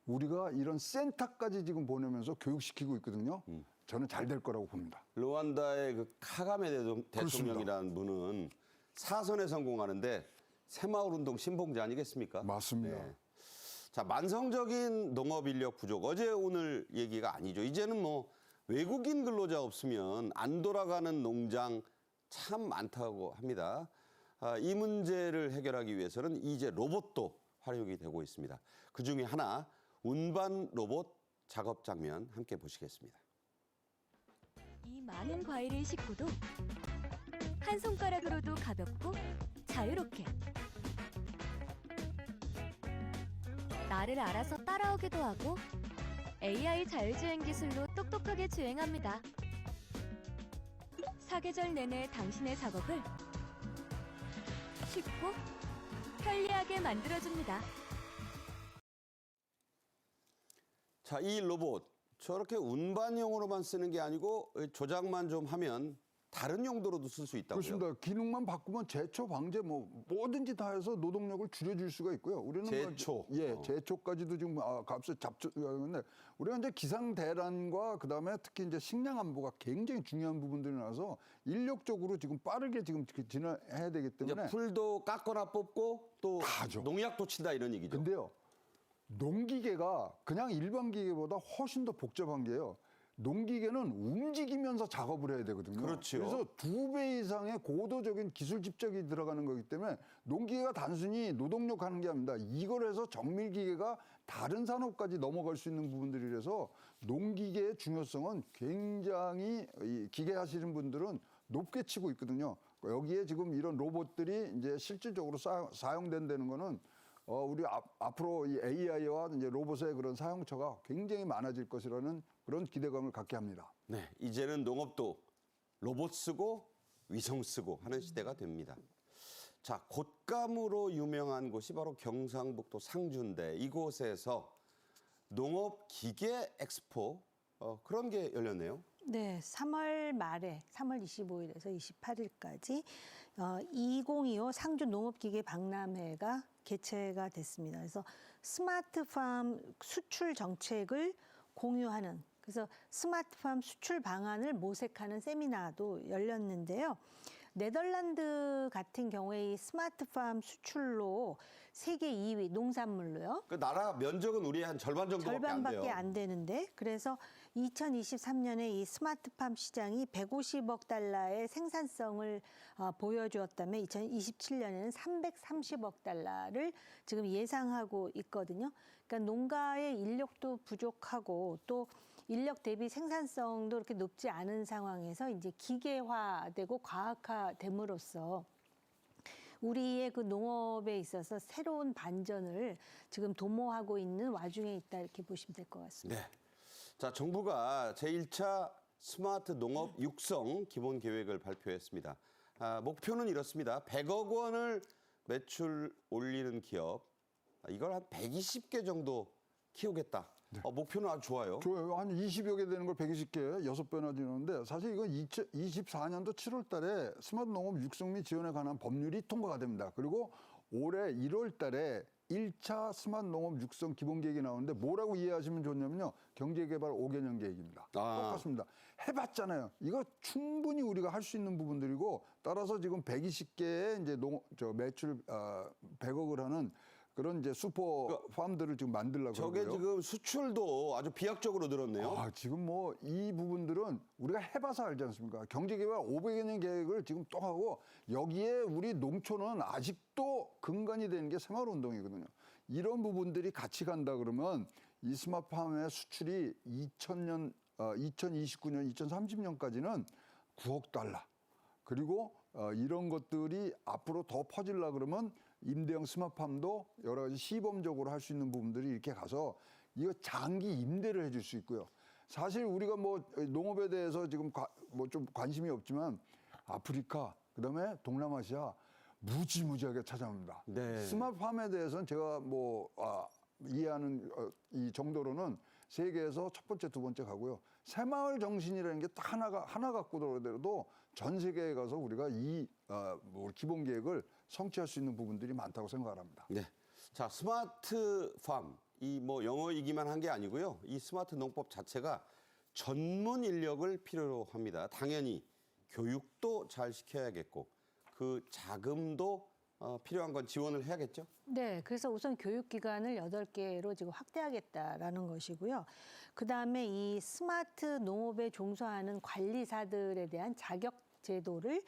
우리가 이런 센터까지 지금 보내면서 교육시키고 있거든요. 저는 잘 될 거라고 봅니다. 루안다의 그 카가메 대통령이라는 분은 사선에 성공하는데 새마을운동 신봉자 아니겠습니까? 맞습니다. 자, 만성적인 농업 인력 부족. 어제 오늘 얘기가 아니죠. 이제는 뭐 외국인 근로자 없으면 안 돌아가는 농장 참 많다고 합니다. 이 문제를 해결하기 위해서는 이제 로봇도 활용이 되고 있습니다. 그중에 하나 운반 로봇 작업 장면 함께 보시겠습니다. 이 많은 과일을 싣고도 한 손가락으로도 가볍고 자유롭게 나를 알아서 따라오기도 하고 AI 자율주행 기술로 똑똑하게 주행합니다. 사계절 내내 당신의 작업을 쉽고 편리하게 만들어줍니다. 자, 이 로봇 저렇게 운반용으로만 쓰는 게 아니고 조작만 좀 하면 다른 용도로도 쓸 수 있다고요? 그렇습니다. 기능만 바꾸면 제초 방제 뭐 뭐든지 다 해서 노동력을 줄여줄 수가 있고요. 우리는 제초. 제초까지도 지금 값을 잡는데 우리가 이제 기상 대란과 그다음에 특히 이제 식량 안보가 굉장히 중요한 부분들이 나서 인력적으로 지금 빠르게 지금 진화해야 되기 이제 때문에 풀도 깎거나 뽑고 또 다 하죠. 농약도 친다 이런 얘기죠. 근데요, 농기계가 그냥 일반 기계보다 훨씬 더 복잡한 게요. 농기계는 움직이면서 작업을 해야 되거든요. 그렇죠. 그래서 2배 이상의 고도적인 기술 집적이 들어가는 거기 때문에 농기계가 단순히 노동력 하는 게 아닙니다. 이걸 해서 정밀기계가 다른 산업까지 넘어갈 수 있는 부분들이라서 농기계의 중요성은 굉장히 이 기계 하시는 분들은 높게 치고 있거든요. 여기에 지금 이런 로봇들이 이제 실질적으로 사용된다는 거는 우리 앞으로 이 AI와 이제 로봇의 그런 사용처가 굉장히 많아질 것이라는 그런 기대감을 갖게 합니다. 네, 이제는 농업도 로봇 쓰고 위성 쓰고 하는 시대가 됩니다. 자, 곶감으로 유명한 곳이 바로 경상북도 상주인데 이곳에서 농업 기계 엑스포 그런 게 열렸네요. 네, 3월 말에 3월 25일에서 28일까지 2025 상주 농업기계 박람회가 개최가 됐습니다. 그래서 스마트팜 수출 정책을 공유하는 그래서 스마트팜 수출 방안을 모색하는 세미나도 열렸는데요. 네덜란드 같은 경우에 이 스마트팜 수출로 세계 2위 농산물로요. 그 나라 면적은 우리의 한 절반 정도밖에 안 돼요. 절반밖에 안 되는데 그래서 2023년에 이 스마트팜 시장이 150억 달러의 생산성을 보여주었다면 2027년에는 330억 달러를 지금 예상하고 있거든요. 그러니까 농가의 인력도 부족하고 또 인력 대비 생산성도 그렇게 높지 않은 상황에서 이제 기계화되고 과학화됨으로써 우리의 그 농업에 있어서 새로운 반전을 지금 도모하고 있는 와중에 있다 이렇게 보시면 될 것 같습니다. 네. 자, 정부가 제1차 스마트 농업 육성 기본 계획을 발표했습니다. 목표는 이렇습니다. 100억 원을 매출 올리는 기업, 이걸 한 120개 정도 키우겠다. 목표는 아주 좋아요. 좋아요. 한 20여 개 되는 걸 120개, 6배나 지르는데 사실 이건 2024년도 7월 달에 스마트 농업 육성 및 지원에 관한 법률이 통과가 됩니다. 그리고 올해 1월 달에 1차 스마트 농업 육성 기본 계획이 나오는데 뭐라고 이해하시면 좋냐면요. 경제개발 5개년 계획입니다. 똑같습니다. 해봤잖아요. 이거 충분히 우리가 할 수 있는 부분들이고 따라서 지금 120개의 이제 매출 100억을 하는 그런 이제 슈퍼 팜들을 지금 만들려고 저게 하고요. 지금 수출도 아주 비약적으로 늘었네요. 지금 뭐 이 부분들은 우리가 해봐서 알지 않습니까? 경제개발 500년 계획을 지금 또 하고 여기에 우리 농촌은 아직도 근간이 되는 게 새마을운동이거든요. 이런 부분들이 같이 간다 그러면 이 스마트팜의 수출이 2029년, 2030년까지는 9억 달러. 그리고 이런 것들이 앞으로 더 퍼질라 그러면 임대형 스마트팜도 여러 가지 시범적으로 할 수 있는 부분들이 이렇게 가서 이거 장기 임대를 해줄 수 있고요. 사실 우리가 뭐 농업에 대해서 지금 뭐 좀 관심이 없지만 아프리카 그다음에 동남아시아 무지무지하게 찾아옵니다. 네. 스마트팜에 대해서는 제가 뭐 이해하는 이 정도로는 세계에서 첫 번째, 두 번째 가고요. 새마을 정신이라는 게 딱 하나 갖고 들어도 전 세계에 가서 우리가 이 기본 계획을 성취할 수 있는 부분들이 많다고 생각을 합니다. 네. 자, 스마트 팜. 이 뭐 영어이기만 한 게 아니고요. 이 스마트 농법 자체가 전문 인력을 필요로 합니다. 당연히 교육도 잘 시켜야겠고 그 자금도 필요한 건 지원을 해야겠죠? 네, 그래서 우선 교육기관을 8개로 지금 확대하겠다라는 것이고요. 그다음에 이 스마트 농업에 종사하는 관리사들에 대한 자격 제도를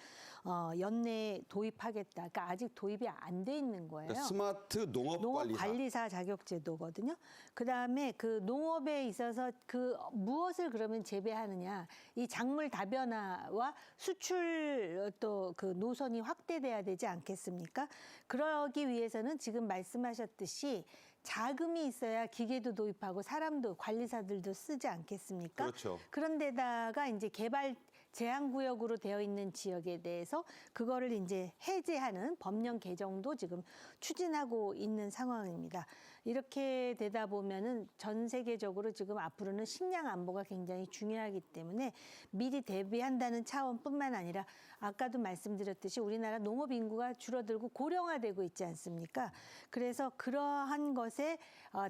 연내에 도입하겠다. 그러니까 아직 도입이 안 돼 있는 거예요. 그러니까 스마트 농업 농업관리사 자격 제도거든요. 그다음에 그 농업에 있어서 그 무엇을 그러면 재배하느냐, 이 작물 다변화와 수출 또 그 노선이 확대돼야 되지 않겠습니까? 그러기 위해서는 지금 말씀하셨듯이 자금이 있어야 기계도 도입하고 사람도 관리사들도 쓰지 않겠습니까? 그렇죠. 그런데다가 이제 개발 제한구역으로 되어 있는 지역에 대해서 그거를 이제 해제하는 법령 개정도 지금 추진하고 있는 상황입니다. 이렇게 되다 보면은 전 세계적으로 지금 앞으로는 식량 안보가 굉장히 중요하기 때문에 미리 대비한다는 차원뿐만 아니라 아까도 말씀드렸듯이 우리나라 농업 인구가 줄어들고 고령화되고 있지 않습니까? 그래서 그러한 것에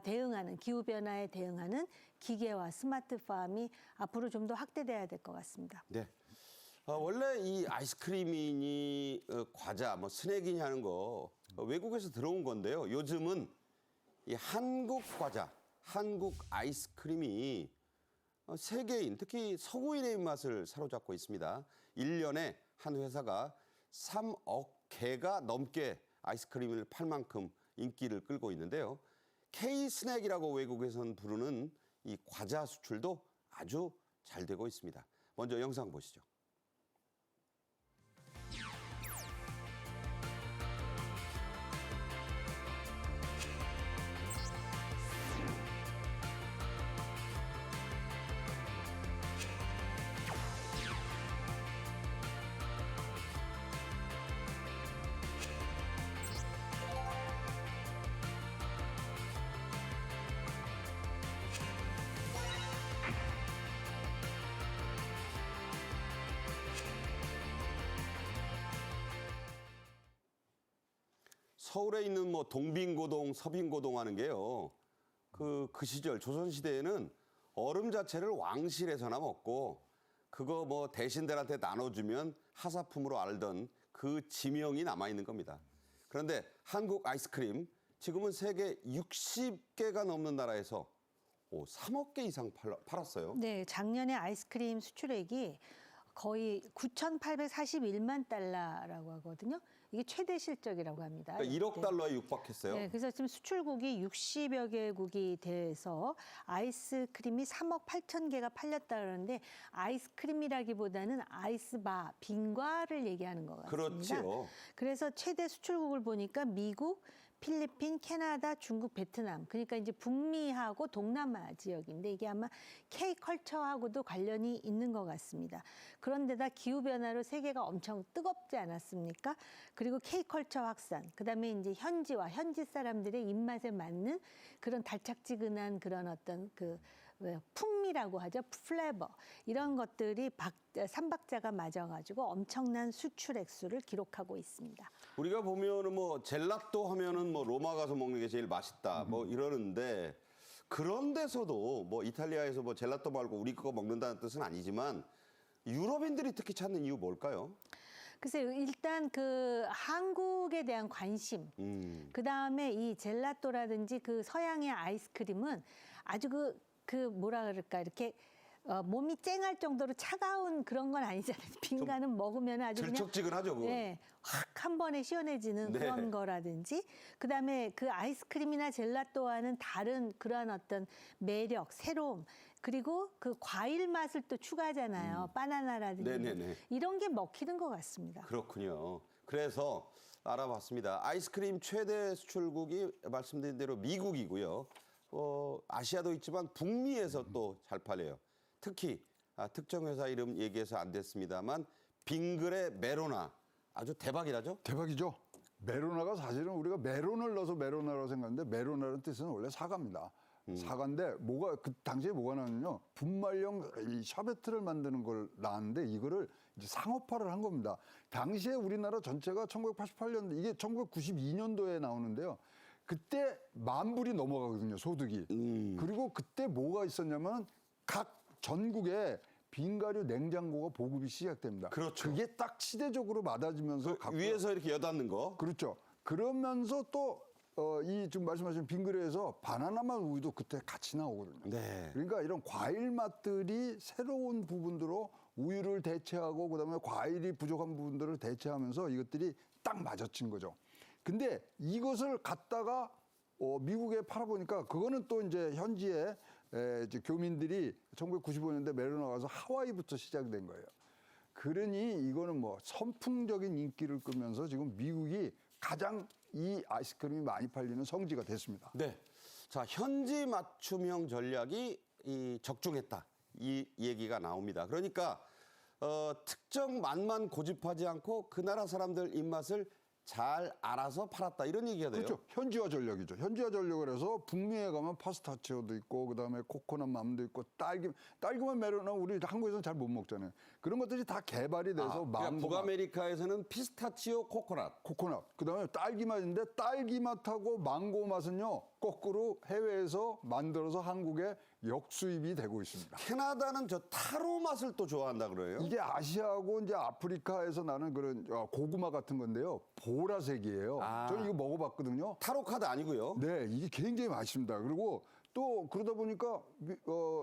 대응하는 기후변화에 대응하는 기계와 스마트팜이 앞으로 좀 더 확대돼야 될 것 같습니다. 네. 원래 이 아이스크림이니 과자, 뭐 스낵이니 하는 거 외국에서 들어온 건데요. 요즘은 이 한국 과자, 한국 아이스크림이 세계인, 특히 서구인의 입맛을 사로잡고 있습니다. 1년에 한 회사가 3억 개가 넘게 아이스크림을 팔 만큼 인기를 끌고 있는데요. K-스낵이라고 외국에서는 부르는 이 과자 수출도 아주 잘 되고 있습니다. 먼저 영상 보시죠. 서울에 있는 뭐 동빙고동, 서빙고동 하는 게요. 그 시절 조선시대에는 얼음 자체를 왕실에서나 먹고 그거 뭐 대신들한테 나눠주면 하사품으로 알던 그 지명이 남아있는 겁니다. 그런데 한국 아이스크림 지금은 세계 60개가 넘는 나라에서 3억 개 이상 팔았어요. 네, 작년에 아이스크림 수출액이 거의 9,841만 달러라고 하거든요. 이게 최대 실적이라고 합니다. 그러니까 1억 달러에 육박했어요. 네, 그래서 지금 수출국이 60여 개국이 돼서 아이스크림이 3억 8천 개가 팔렸다 그러는데 아이스크림이라기보다는 아이스바, 빙과를 얘기하는 것 같습니다. 그렇죠. 그래서 최대 수출국을 보니까 미국, 필리핀, 캐나다, 중국, 베트남. 그러니까 이제 북미하고 동남아 지역인데 이게 아마 K컬처하고도 관련이 있는 것 같습니다. 그런데다 기후변화로 세계가 엄청 뜨겁지 않았습니까? 그리고 K컬처 확산, 그다음에 이제 현지화, 현지 사람들의 입맛에 맞는 그런 달짝지근한 그런 어떤 풍미라고 하죠. 플레버. 이런 것들이 삼박자가 맞아가지고 엄청난 수출 액수를 기록하고 있습니다. 우리가 보면은 뭐 젤라또 하면은 뭐 로마 가서 먹는 게 제일 맛있다 뭐 이러는데 그런 데서도 뭐 이탈리아에서 뭐 젤라또 말고 우리 거 먹는다는 뜻은 아니지만 유럽인들이 특히 찾는 이유 뭘까요? 글쎄요, 일단 한국에 대한 관심, 그 다음에 이 젤라또라든지 그 서양의 아이스크림은 아주 뭐라 그럴까, 이렇게 몸이 쨍할 정도로 차가운 그런 건 아니잖아요. 빙가는 먹으면 아주 그냥 질척지근하죠, 그거. 네, 확 한 번에 시원해지는 네. 그런 거라든지, 그다음에 그 아이스크림이나 젤라또와는 다른 그러한 어떤 매력, 새로움, 그리고 그 과일 맛을 또 추가하잖아요. 바나나라든지 네네네. 이런 게 먹히는 것 같습니다. 그렇군요. 그래서 알아봤습니다. 아이스크림 최대 수출국이 말씀드린 대로 미국이고요. 아시아도 있지만 북미에서 또 잘 팔려요. 특히 특정 회사 이름 얘기해서 안 됐습니다만 빙그레 메로나 아주 대박이라죠? 대박이죠. 메로나가 사실은 우리가 메론을 넣어서 메로나라고 생각하는데 메로나라는 뜻은 원래 사과입니다. 사과인데 그 당시에 뭐가 나왔냐면 분말용 이 샤베트를 만드는 걸 나왔는데 이거를 이제 상업화를 한 겁니다. 당시에 우리나라 전체가 1988년도 이게 1992년도에 나오는데요. 그때 10,000불이 넘어가거든요, 소득이. 그리고 그때 뭐가 있었냐면 각 전국에 빙가류 냉장고가 보급이 시작됩니다. 그렇죠. 그게 딱 시대적으로 맞아지면서 위에서 이렇게 여닫는 거. 그렇죠. 그러면서 또 이 지금 말씀하신 빙그레에서 바나나맛 우유도 그때 같이 나오거든요. 네. 그러니까 이런 과일 맛들이 새로운 부분으로 우유를 대체하고 그다음에 과일이 부족한 부분들을 대체하면서 이것들이 딱 맞아친 거죠. 근데 이것을 갖다가 미국에 팔아보니까 그거는 또 이제 현지에 이제 교민들이 1995년대 메로나 가서 하와이부터 시작된 거예요. 그러니 이거는 뭐 선풍적인 인기를 끄면서 지금 미국이 가장 이 아이스크림이 많이 팔리는 성지가 됐습니다. 네. 자, 현지 맞춤형 전략이 적중했다. 이 얘기가 나옵니다. 그러니까 특정 맛만 고집하지 않고 그 나라 사람들 입맛을 잘 알아서 팔았다 이런 얘기가 돼요. 그렇죠. 현지화 전략이죠. 현지화 전략을 해서 북미에 가면 파스타치오도 있고 그다음에 코코넛 맘도 있고 딸기만 메로나 우리 한국에서는 잘 못 먹잖아요. 그런 것들이 다 개발이 돼서 그러니까 망고 북아메리카에서는 피스타치오 코코넛. 그다음에 딸기 맛인데 딸기 맛하고 망고 맛은요 거꾸로 해외에서 만들어서 한국에 역수입이 되고 있습니다. 캐나다는 저 타로 맛을 또 좋아한다 그래요. 이게 아시아하고 이제 아프리카에서 나는 그런 고구마 같은 건데요. 보라색이에요. 아. 저는 이거 먹어봤거든요. 타로 카드 아니고요. 네, 이게 굉장히 맛있습니다. 그리고 또 그러다 보니까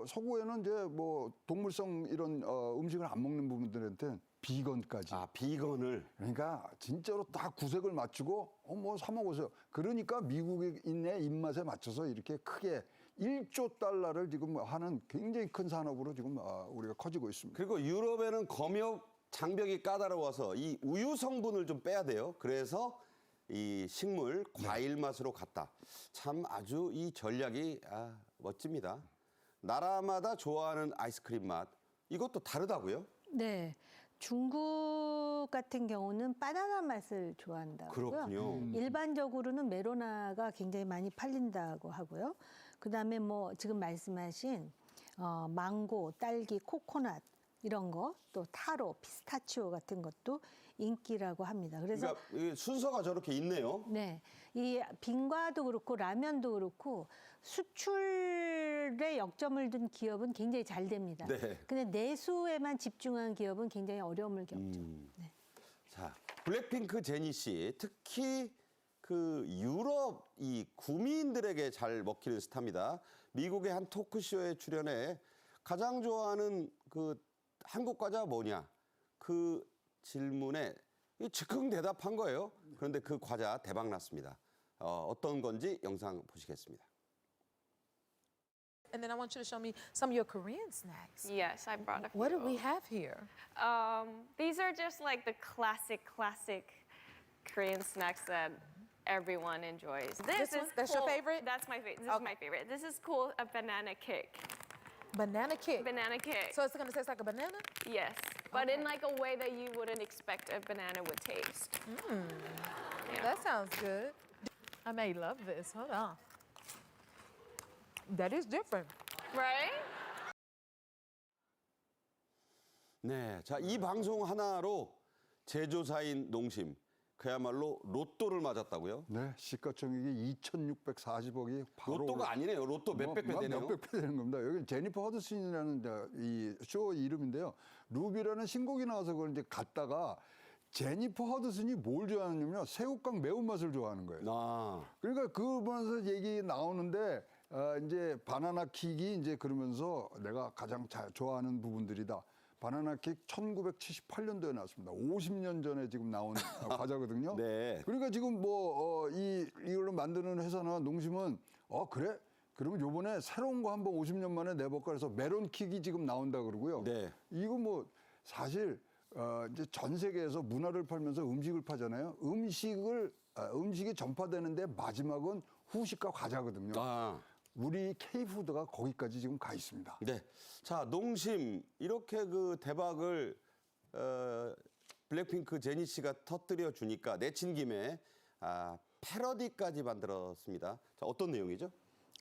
서구에는 이제 뭐 동물성 이런 음식을 안 먹는 부분들한테 비건까지. 아, 비건을. 그러니까 진짜로 다 구색을 맞추고 뭐 사 먹으세요. 그러니까 미국인의 입맛에 맞춰서 이렇게 크게 1조 달러를 지금 하는 굉장히 큰 산업으로 지금 우리가 커지고 있습니다. 그리고 유럽에는 검역 장벽이 까다로워서 이 우유 성분을 좀 빼야 돼요. 그래서 이 식물, 과일 맛으로 갔다. 참 아주 이 전략이 멋집니다. 나라마다 좋아하는 아이스크림 맛, 이것도 다르다고요? 네. 중국 같은 경우는 바나나 맛을 좋아한다고요. 그렇군요. 일반적으로는 메로나가 굉장히 많이 팔린다고 하고요. 그다음에 뭐 지금 말씀하신 망고, 딸기, 코코넛 이런 거, 또 타로, 피스타치오 같은 것도 인기라고 합니다. 그래서 그러니까 이 순서가 저렇게 있네요. 네, 이 빙과도 그렇고 라면도 그렇고 수출에 역점을 둔 기업은 굉장히 잘 됩니다. 네. 근데 내수에만 집중한 기업은 굉장히 어려움을 겪죠. 네. 자, 블랙핑크 제니 씨, 특히 그 유럽 이 구미인들에게 잘 먹히는 스타입니다. 미국의 한 토크쇼에 출연해 가장 좋아하는 그 한국 과자 뭐냐? 그 질문에 즉흥 대답한 거예요. 그런데 그 과자 대박 났습니다. 어떤 건지 영상 보시겠습니다. And then I want you to show me some of your Korean snacks. Yes, I brought a few. What do we have here? These are just like the classic Korean snacks that everyone enjoys. This one? That's your favorite? That's my favorite. This is my favorite. This is called a banana kick. Banana kick. Banana kick. So it's gonna taste like a banana? Yes, but in like a way that you wouldn't expect a banana would taste. That sounds good. I may love this. Hold on. That is different. Right? 네, 자, 이 방송 하나로 제조사인 농심 그야말로 로또를 맞았다고요? 네, 시가총액이 2,640억이 바로 로또가 아니네요. 로또 몇백 배 되네요. 몇백 배 되는 겁니다. 여기 제니퍼 허드슨이라는 이 쇼 이름인데요. 루비라는 신곡이 나와서 그걸 이제 갔다가 제니퍼 허드슨이 뭘 좋아하냐면요. 새우깡 매운맛을 좋아하는 거예요. 그러니까 그 보면서 얘기 나오는데 이제 바나나 킥이 이제 그러면서 내가 가장 좋아하는 부분들이다. 바나나 킥 1978년도에 나왔습니다. 50년 전에 지금 나온 과자거든요. 네. 그러니까 지금 뭐 이걸로 만드는 회사나 농심은 그래? 그러면 요번에 새로운 거 한번 50년 만에 내볼까 해서 메론 킥이 지금 나온다 그러고요. 네. 이거 뭐 사실 이제 전 세계에서 문화를 팔면서 음식을 파잖아요. 음식이 전파되는데 마지막은 후식과 과자거든요. 우리 K푸드가 거기까지 지금 가 있습니다. 네. 자, 농심 이렇게 그 대박을 블랙핑크 제니 씨가 터뜨려 주니까 내친 김에 패러디까지 만들었습니다. 자, 어떤 내용이죠?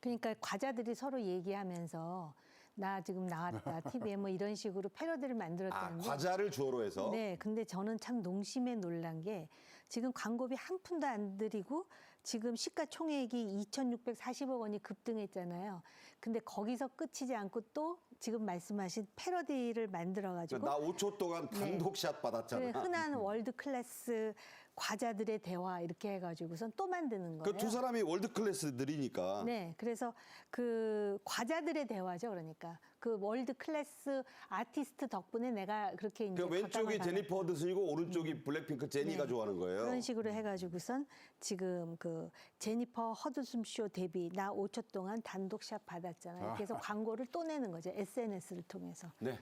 그러니까 과자들이 서로 얘기하면서 나 지금 나왔다 TV에 뭐 이런 식으로 패러디를 만들었다는데 과자를 주어로 해서? 네, 근데 저는 참 농심에 놀란 게 지금 광고비 한 푼도 안 들이고 지금 시가총액이 2,640억 원이 급등했잖아요. 근데 거기서 끝이지 않고 또 지금 말씀하신 패러디를 만들어가지고 나 5초 동안 단독샷 받았잖아. 그래, 흔한 월드 클래스 과자들의 대화 이렇게 해가지고선 또 만드는 거예요. 그 두 사람이 월드 클래스들이니까. 네, 그래서 그 과자들의 대화죠, 그러니까 그 월드 클래스 아티스트 덕분에 내가 그렇게 이제 그 왼쪽이 제니퍼 허드슨이고 오른쪽이 블랙핑크 제니가 네. 좋아하는 거예요. 그런 식으로 해가지고선 지금 그 제니퍼 허드슨 쇼 데뷔 나 5초 동안 단독샷 받았잖아요. 그래서 광고를 또 내는 거죠, SNS를 통해서. 네,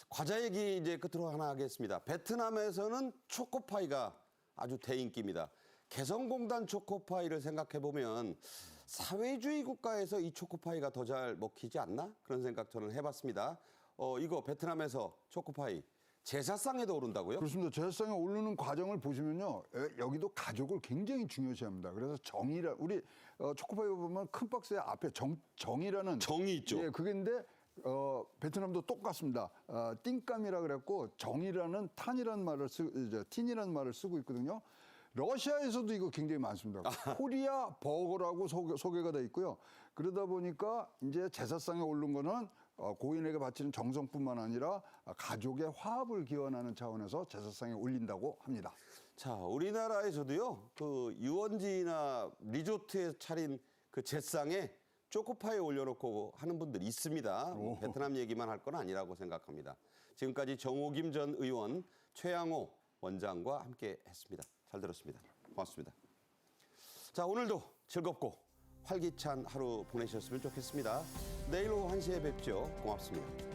과자 얘기 이제 끝으로 하나 하겠습니다. 베트남에서는 초코파이가 아주 대인기입니다. 개성공단 초코파이를 생각해 보면 사회주의 국가에서 이 초코파이가 더 잘 먹히지 않나? 그런 생각 저는 해봤습니다. 이거 베트남에서 초코파이 제사상에도 오른다고요? 그렇습니다. 제사상에 오르는 과정을 보시면요, 여기도 가족을 굉장히 중요시합니다. 그래서 정이라 우리 초코파이 보면 큰 박스에 앞에 정이라는 정이 있죠. 예, 그게인데 베트남도 똑같습니다. 띵감이라 그랬고 정이라는 탄이라는 말을 틴이라는 말을 쓰고 있거든요. 러시아에서도 이거 굉장히 많습니다. 코리아 버거라고 소개가 돼 있고요. 그러다 보니까 이제 제사상에 오른 거는 고인에게 바치는 정성뿐만 아니라 가족의 화합을 기원하는 차원에서 제사상에 올린다고 합니다. 자, 우리나라에서도요, 그 유원지나 리조트에 차린 그 제상에 초코파이 올려놓고 하는 분들이 있습니다. 베트남 얘기만 할 건 아니라고 생각합니다. 지금까지 정호김 전 의원, 최양호 원장과 함께 했습니다. 잘 들었습니다. 고맙습니다. 자, 오늘도 즐겁고 활기찬 하루 보내셨으면 좋겠습니다. 내일 오후 1시에 뵙죠. 고맙습니다.